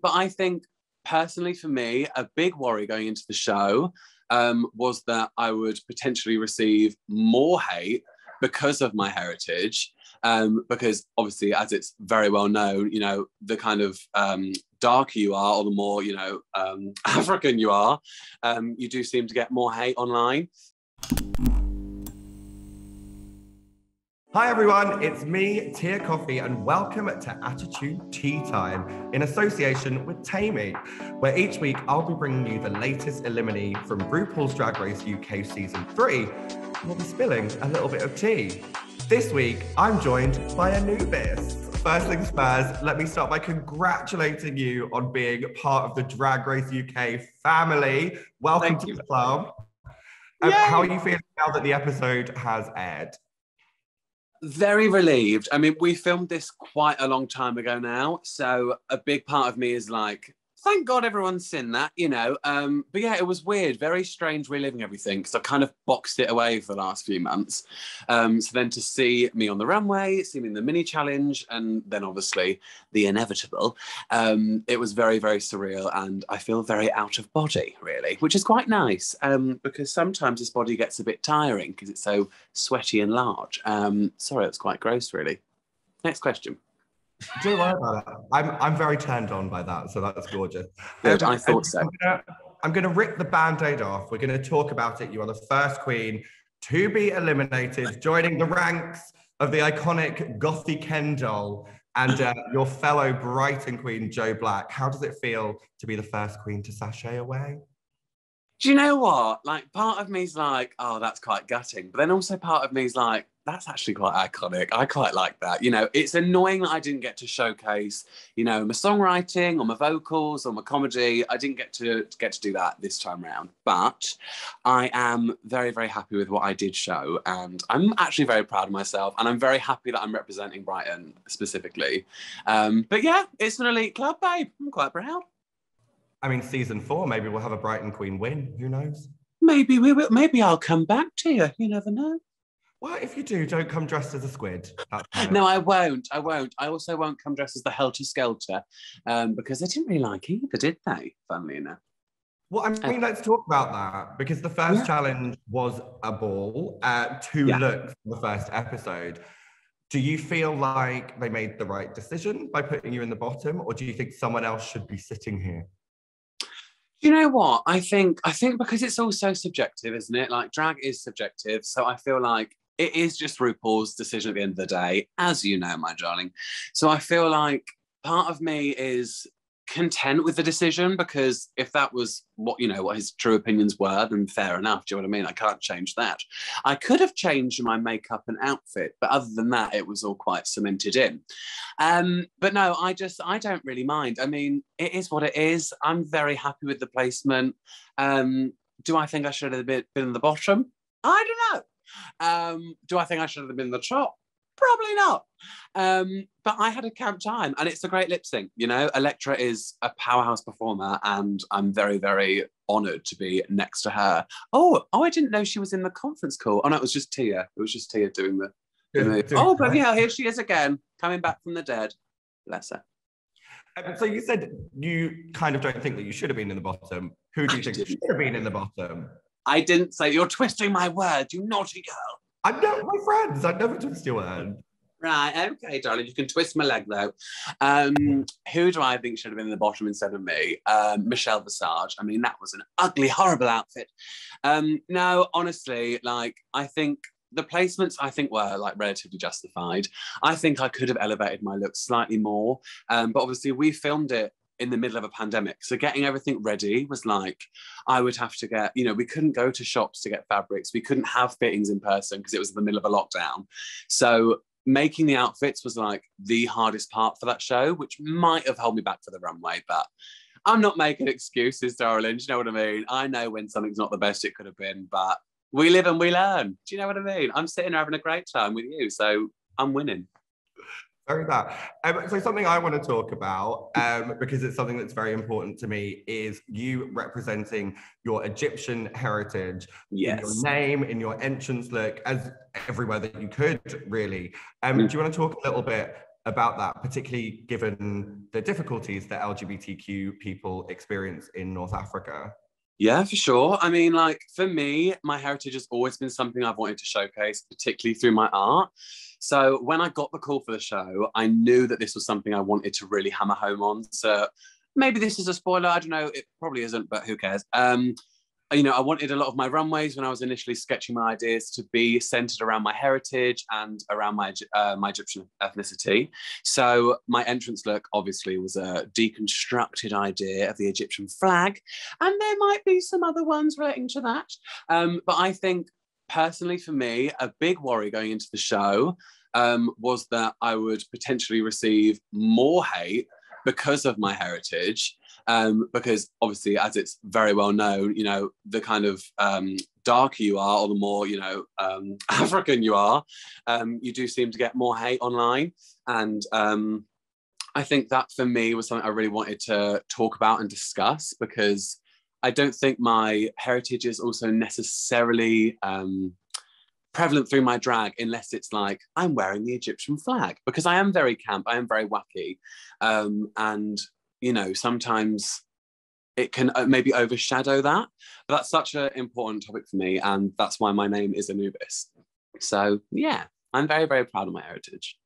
But I think personally for me, a big worry going into the show was that I would potentially receive more hate because of my heritage. Because obviously, as it's very well known, you know, the kind of darker you are, or the more, you know, African you are, you do seem to get more hate online. Hi everyone, it's me, Tia Kofi, and welcome to Attitude Tea Time in association with Taimi, where each week I'll be bringing you the latest eliminee from RuPaul's Drag Race UK Season 3, and we'll be spilling a little bit of tea. This week, I'm joined by Anubis. First things first, let me start by congratulating you on being part of the Drag Race UK family. Welcome to the club. How are you feeling now that the episode has aired? Very relieved. I mean, we filmed this quite a long time ago now, so a big part of me is like, thank God everyone's seen that, you know. But yeah, it was weird, very strange reliving everything because I kind of boxed it away for the last few months. So then to see me on the runway, see me in the mini challenge, and then obviously the inevitable, it was very, very surreal, and I feel very out of body, really, which is quite nice because sometimes this body gets a bit tiring because it's so sweaty and large. Sorry, that's quite gross, really. Next question. Don't worry about it. I'm very turned on by that, so that's gorgeous. Good, I thought so. I'm gonna rip the band-aid off. We're gonna talk about it. You are the first queen to be eliminated, joining the ranks of the iconic Gothy Ken doll and your fellow Brighton queen, Joe Black. How does it feel to be the first queen to sashay away? Do you know what? Like, part of me's like, oh, that's quite gutting. But then also part of me's like, that's actually quite iconic. I quite like that. You know, it's annoying that I didn't get to showcase, you know, my songwriting or my vocals or my comedy. I didn't get to do that this time around. But I am very, very happy with what I did show. And I'm actually very proud of myself. And I'm very happy that I'm representing Brighton specifically. But yeah, it's an elite club, babe. I'm quite proud. I mean, season 4, maybe we'll have a Brighton queen win. Who knows? Maybe we will. Maybe I'll come back to you. You never know. Well, if you do, don't come dressed as a squid. No, I won't. I also won't come dressed as the Helter Skelter because they didn't really like either, did they? Funnily enough. Well, I mean, let's talk about that because the first challenge was a ball, 2 looks for the first episode. Do you feel like they made the right decision by putting you in the bottom, or do you think someone else should be sitting here? You know what? I think because it's all so subjective, isn't it? Like, drag is subjective. So I feel like it is just RuPaul's decision at the end of the day, as you know, my darling. So I feel like part of me is content with the decision because if that was what his true opinions were, then fair enough. Do you know what I mean? I can't change that. I could have changed my makeup and outfit, but other than that, it was all quite cemented in. But no, I don't really mind. I mean, it is what it is. I'm very happy with the placement. Do I think I should have been in the bottom? I don't know. Do I think I should have been in the top? Probably not. But I had a camp time and it's a great lip sync, you know. Electra is a powerhouse performer and I'm very, very honoured to be next to her. Oh, I didn't know she was in the conference call. Oh no, it was just Tia. It was just Tia doing the oh, but yeah, here she is again, coming back from the dead. Bless her. So you said you kind of don't think that you should have been in the bottom. Who do you think should have been in the bottom? I didn't say. You're twisting my words, you naughty girl. I'm not my friends. I'd never twist your word. Right, okay, darling. You can twist my leg, though. Who do I think should have been in the bottom instead of me? Michelle Visage. I mean, that was an ugly, horrible outfit. No, honestly, like, I think the placements, were, like, relatively justified. I think I could have elevated my look slightly more. But obviously, we filmed it in the middle of a pandemic. So getting everything ready was like, I would have to get, we couldn't go to shops to get fabrics. We couldn't have fittings in person because it was in the middle of a lockdown. So making the outfits was like the hardest part for that show, which might have held me back for the runway, but I'm not making excuses, darling. Do you know what I mean? I know when something's not the best it could have been, but we live and we learn. Do you know what I mean? I'm sitting here having a great time with you, so I'm winning. Very that. So something I want to talk about, because it's something that's very important to me, is you representing your Egyptian heritage in your name, in your entrance look, as everywhere that you could, really. Do you want to talk a little bit about that, particularly given the difficulties that LGBTQ people experience in North Africa? Yeah, for sure. I mean, like, for me, my heritage has always been something I've wanted to showcase, particularly through my art. So when I got the call for the show, I knew that this was something I wanted to really hammer home on. So maybe this is a spoiler. I don't know. It probably isn't, but who cares? You know, I wanted a lot of my runways when I was initially sketching my ideas to be centered around my heritage and around my Egyptian ethnicity. So my entrance look obviously was a deconstructed idea of the Egyptian flag, and there might be some other ones relating to that. But I think personally for me, a big worry going into the show was that I would potentially receive more hate because of my heritage. Because obviously, as it's very well known, you know, the kind of darker you are, or the more, you know, African you are, you do seem to get more hate online. And I think that for me was something I really wanted to talk about and discuss, because I don't think my heritage is also necessarily prevalent through my drag, unless it's like I'm wearing the Egyptian flag, because I am very camp, I am very wacky, and you know, sometimes it can maybe overshadow that. But that's such an important topic for me, and that's why my name is Anubis. So yeah, I'm very, very proud of my heritage.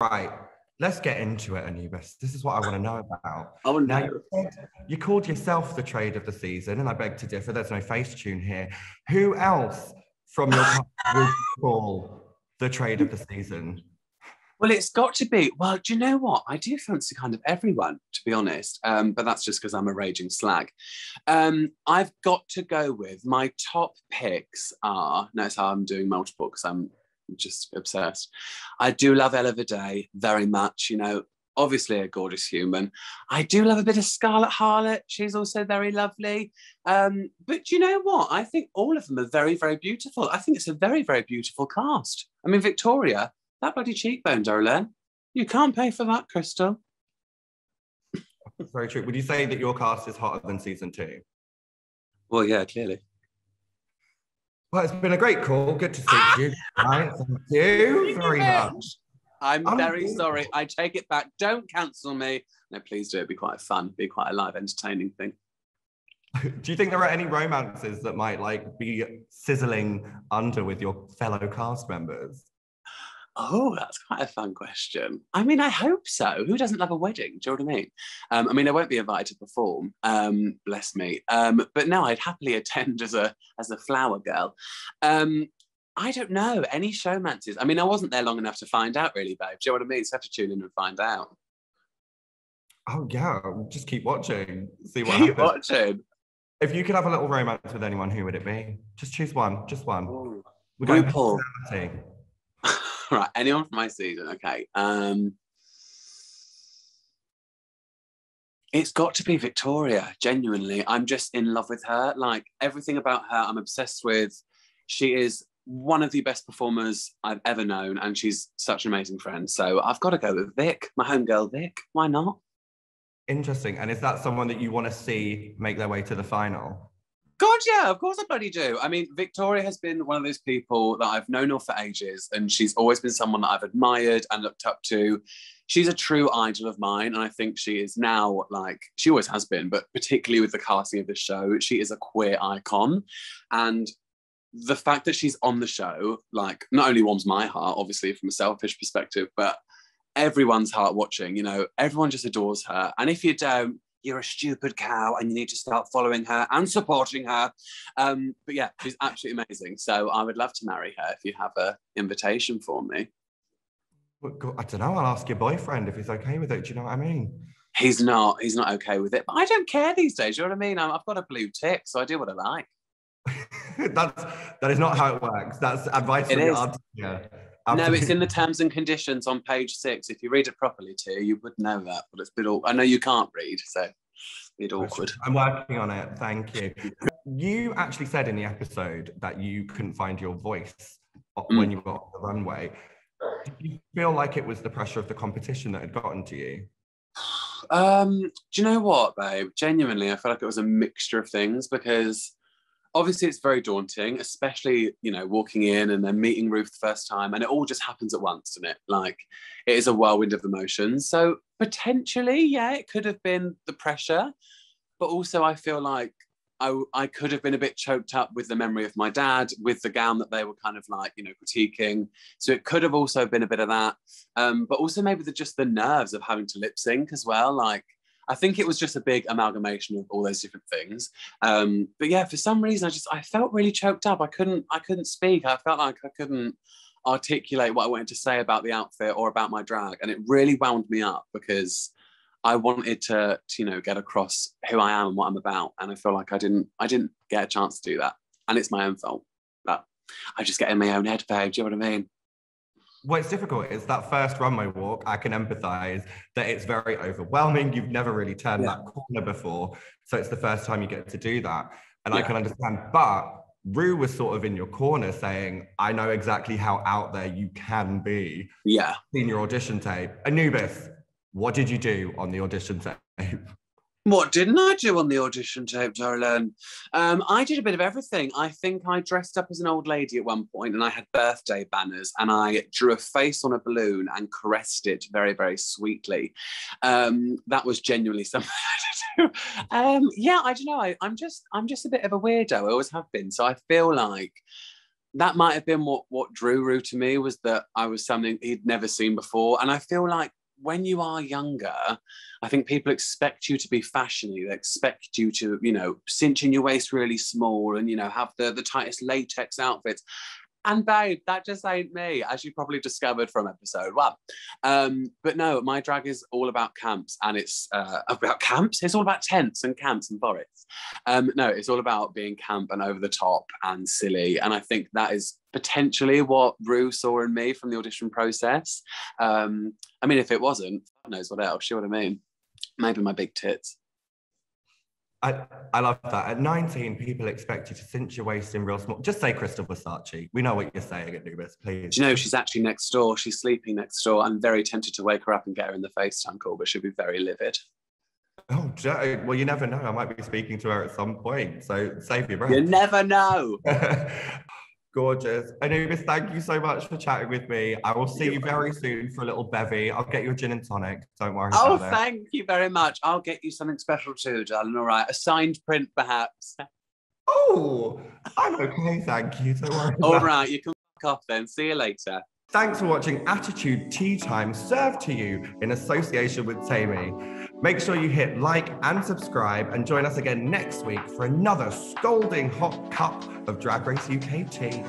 Right. Let's get into it, Anubis. This is what I want to know about. Oh Now, no. you called yourself the trade of the season, and I beg to differ. There's no face tune here. Who else from your cast would you call the trade of the season? Well, it's got to be. Well, do you know what? I do fancy kind of everyone, to be honest. But that's just because I'm a raging slag. I've got to go with my top picks are. Notice how I'm doing multiple because I'm just obsessed. I do love Ella Vidae very much. You know, obviously a gorgeous human. I do love a bit of Scarlet Harlot. She's also very lovely. But you know what? I think all of them are very, very beautiful. I think it's a very, very beautiful cast. I mean, Victoria. That bloody cheekbone, darling. You can't pay for that, Crystal. Very true. Would you say that your cast is hotter than season 2? Well, yeah, clearly. Well, it's been a great call. Good to speak to you. Right, thank you very much. I'm very sorry. I take it back. Don't cancel me. No, please do. It'd be quite fun. Be quite a live, entertaining thing. Do you think there are any romances that might like be sizzling under with your fellow cast members? Oh, that's quite a fun question. I mean, I hope so. Who doesn't love a wedding? Do you know what I mean? I mean, I won't be invited to perform, bless me. But no, I'd happily attend as a flower girl. I don't know, any showmances. I mean, I wasn't there long enough to find out, really, babe. Do you know what I mean? So I have to tune in and find out. Oh yeah, just keep watching. See what keep happens. Watching. If you could have a little romance with anyone, who would it be? Just choose one. Just one. Ooh. We're going RuPaul. personality. Right, anyone from my season, okay. It's got to be Victoria, genuinely. I'm just in love with her. Like, everything about her, I'm obsessed with. She is one of the best performers I've ever known, and she's such an amazing friend. So I've got to go with Vic, my homegirl Vic. Why not? Interesting. And is that someone that you want to see make their way to the final? God, yeah, of course I bloody do. I mean, Victoria has been one of those people that I've known her for ages, and she's always been someone that I've admired and looked up to. She's a true idol of mine, and I think she is now, like, she always has been, but particularly with the casting of this show, she is a queer icon. And the fact that she's on the show, like, not only warms my heart, obviously, from a selfish perspective, but everyone's heart watching, you know, everyone just adores her. And if you don't, you're a stupid cow and you need to start following her and supporting her. But yeah, she's absolutely amazing. So I would love to marry her if you have an invitation for me. I don't know. I'll ask your boyfriend if he's okay with it. Do you know what I mean? He's not okay with it. But I don't care these days. You know what I mean? I've got a blue tick, so I do what I like. that is not how it works. That's advice from your auntie. Yeah. No, it's in the terms and conditions on page 6. If you read it properly, Tia, you would know that. But it's a bit all. I know you can't read, so it's a bit awkward. I'm working on it. Thank you. You actually said in the episode that you couldn't find your voice when you were on the runway. Did you feel like it was the pressure of the competition that had gotten to you? Do you know what, babe? Genuinely, I feel like it was a mixture of things, because obviously it's very daunting, especially, you know, walking in and then meeting Ruth the first time, and it all just happens at once, doesn't it? Like, it is a whirlwind of emotions. So potentially, yeah, it could have been the pressure, but also I feel like I could have been a bit choked up with the memory of my dad, with the gown that they were kind of like, you know, critiquing. So it could have also been a bit of that. But also maybe just the nerves of having to lip sync as well. Like, I think it was just a big amalgamation of all those different things. But yeah, for some reason, I felt really choked up. I couldn't speak. I felt like I couldn't articulate what I wanted to say about the outfit or about my drag. And it really wound me up because I wanted to, you know, get across who I am and what I'm about. And I feel like I didn't get a chance to do that. And it's my own fault. But I just get in my own head, babe. Do you know what I mean? What's difficult is that first runway walk, I can empathize that it's very overwhelming. You've never really turned that corner before. So it's the first time you get to do that. And I can understand. But Rue was sort of in your corner saying, I know exactly how out there you can be. Yeah. In your audition tape. Anubis, what did you do on the audition tape? What didn't I do on the audition tape, darling? I did a bit of everything. I think I dressed up as an old lady at one point and I had birthday banners and I drew a face on a balloon and caressed it very, very sweetly. That was genuinely something I had to do. Yeah, I don't know. I'm just a bit of a weirdo. I always have been. So I feel like that might have been what drew Rue to me, was that I was something he'd never seen before. And I feel like when you are younger, I think people expect you to be fashionable. They expect you to, you know, cinch in your waist really small and, you know, have the tightest latex outfits. And babe, that just ain't me, as you probably discovered from episode 1. But no, my drag is all about camps, and it's about camps. It's all about tents and camps and forests. No, it's all about being camp and over the top and silly. And I think that is potentially what Rue saw in me from the audition process. I mean, if it wasn't, God knows what else. You know what I mean? Maybe my big tits. I love that. At 19, people expect you to cinch your waist in real small. Just say Crystal Versace. We know what you're saying, Anubis, please. Do you know, she's actually next door. She's sleeping next door. I'm very tempted to wake her up and get her in the FaceTime call, but she'll be very livid. Oh, Joe. Well, you never know. I might be speaking to her at some point. So save your breath. You never know. Gorgeous. Anubis, thank you so much for chatting with me. I will see you very soon for a little bevy. I'll get you a gin and tonic. Don't worry about it. Thank you very much. I'll get you something special too, darling. All right. A signed print, perhaps. Oh, I'm okay, thank you. Don't worry. All right. You can fuck off then. See you later. Thanks for watching Attitude Tea Time, served to you in association with Taimi. Make sure you hit like and subscribe and join us again next week for another scalding hot cup of Drag Race UK tea.